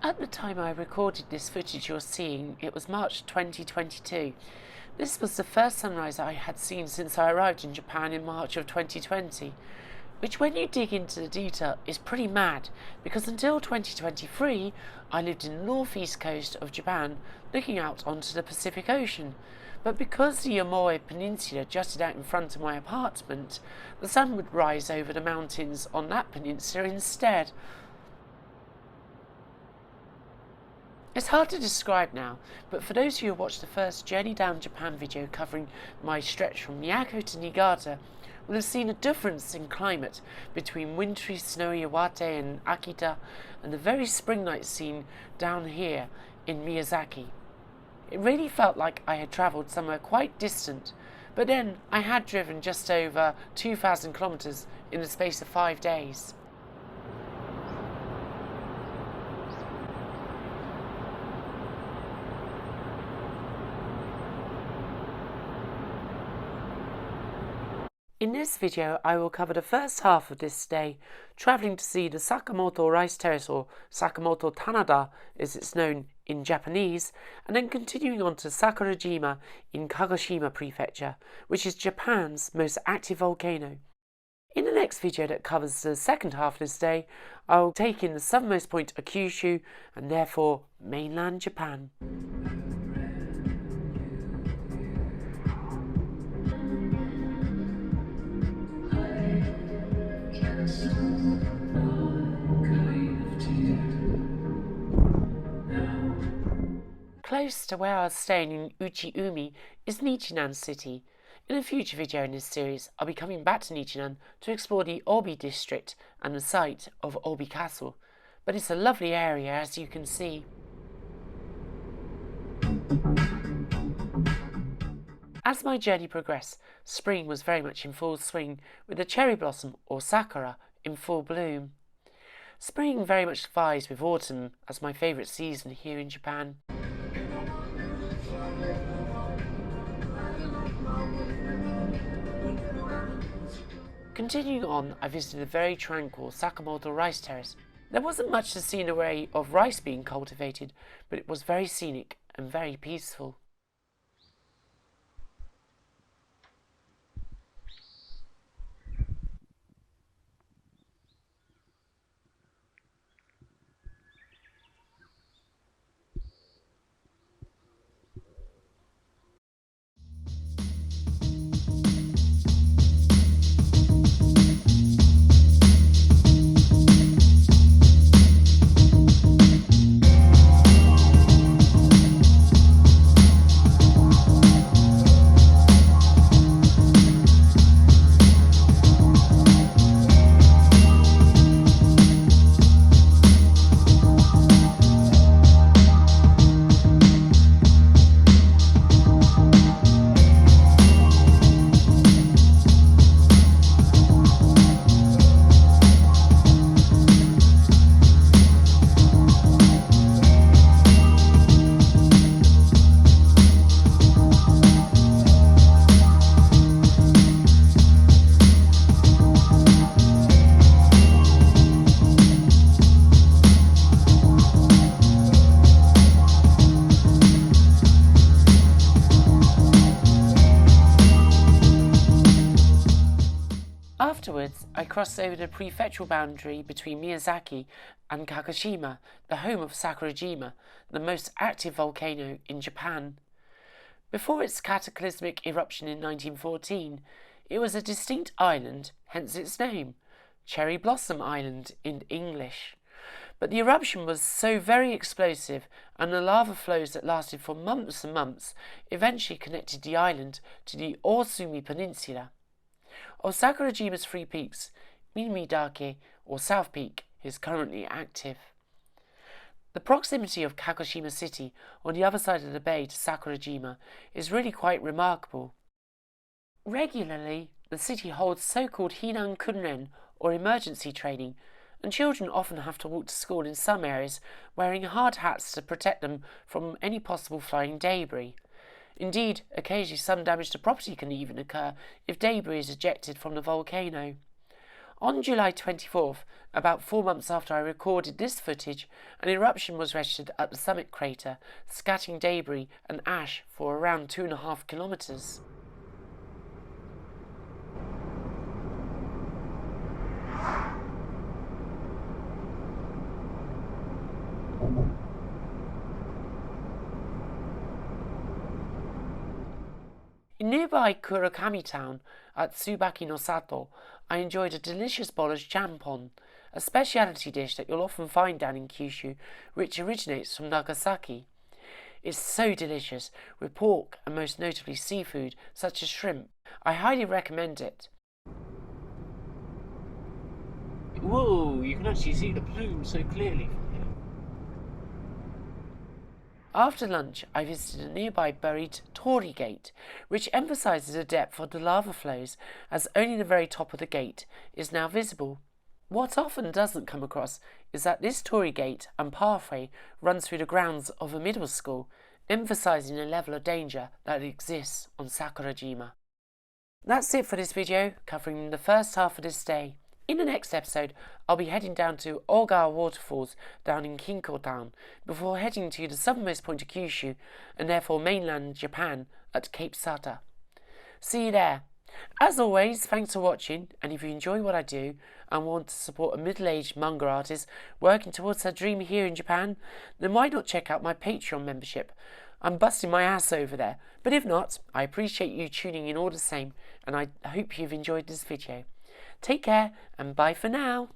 At the time I recorded this footage you're seeing, it was March 2022. This was the first sunrise I had seen since I arrived in Japan in March of 2020, which when you dig into the detail is pretty mad, because until 2023 I lived in the northeast coast of Japan looking out onto the Pacific Ocean. But because the Aomori Peninsula jutted out in front of my apartment, the sun would rise over the mountains on that peninsula instead. It's hard to describe now, but for those of you who watched the first Journey Down Japan video covering my stretch from Miyako to Niigata, will have seen a difference in climate between wintry snowy Iwate and Akita and the very spring night scene down here in Miyazaki. It really felt like I had travelled somewhere quite distant, but then I had driven just over 2,000 kilometres in the space of 5 days. In this video I will cover the first half of this day, travelling to see the Sakamoto Rice Terrace, or Sakamoto Tanada as it's known in Japanese, and then continuing on to Sakurajima in Kagoshima prefecture, which is Japan's most active volcano. In the next video that covers the second half of this day, I will take in the southernmost point of Kyushu and therefore mainland Japan. Close to where I was staying in Uchi-Umi is Nichinan city. In a future video in this series, I'll be coming back to Nichinan to explore the Obi district and the site of Obi Castle, but it's a lovely area as you can see. As my journey progressed, spring was very much in full swing, with the cherry blossom or sakura in full bloom. Spring very much vies with autumn as my favourite season here in Japan. Continuing on, I visited the very tranquil Sakamoto Rice Terrace. There wasn't much to see in the way of rice being cultivated, but it was very scenic and very peaceful. Afterwards, I crossed over the prefectural boundary between Miyazaki and Kagoshima, the home of Sakurajima, the most active volcano in Japan. Before its cataclysmic eruption in 1914, it was a distinct island, hence its name, Cherry Blossom Island in English. But the eruption was so very explosive, and the lava flows that lasted for months and months eventually connected the island to the Osumi Peninsula. Of Sakurajima's three peaks, Minamidake, or South Peak, is currently active. The proximity of Kagoshima city on the other side of the bay to Sakurajima is really quite remarkable. Regularly, the city holds so-called Hinan Kunren, or emergency training, and children often have to walk to school in some areas wearing hard hats to protect them from any possible flying debris. Indeed, occasionally some damage to property can even occur if debris is ejected from the volcano. On July 24th, about 4 months after I recorded this footage, an eruption was registered at the summit crater, scattering debris and ash for around 2.5 kilometers. In nearby Kurakami town at Tsubaki no Sato, I enjoyed a delicious bowl of jampon, a speciality dish that you'll often find down in Kyushu, which originates from Nagasaki. It's so delicious, with pork and most notably seafood, such as shrimp. I highly recommend it. Whoa, you can actually see the plume so clearly from here. After lunch, I visited a nearby buried Torii gate, which emphasises the depth of the lava flows, as only the very top of the gate is now visible. What often doesn't come across is that this Torii gate and pathway runs through the grounds of a middle school, emphasising the level of danger that exists on Sakurajima. That's it for this video, covering the first half of this day. In the next episode, I'll be heading down to Ogawa Waterfalls down in Kinko Town, before heading to the southernmost point of Kyushu, and therefore mainland Japan, at Cape Sata. See you there. As always, thanks for watching, and if you enjoy what I do and want to support a middle-aged manga artist working towards her dream here in Japan, then why not check out my Patreon membership? I'm busting my ass over there, but if not, I appreciate you tuning in all the same, and I hope you've enjoyed this video. Take care, and bye for now.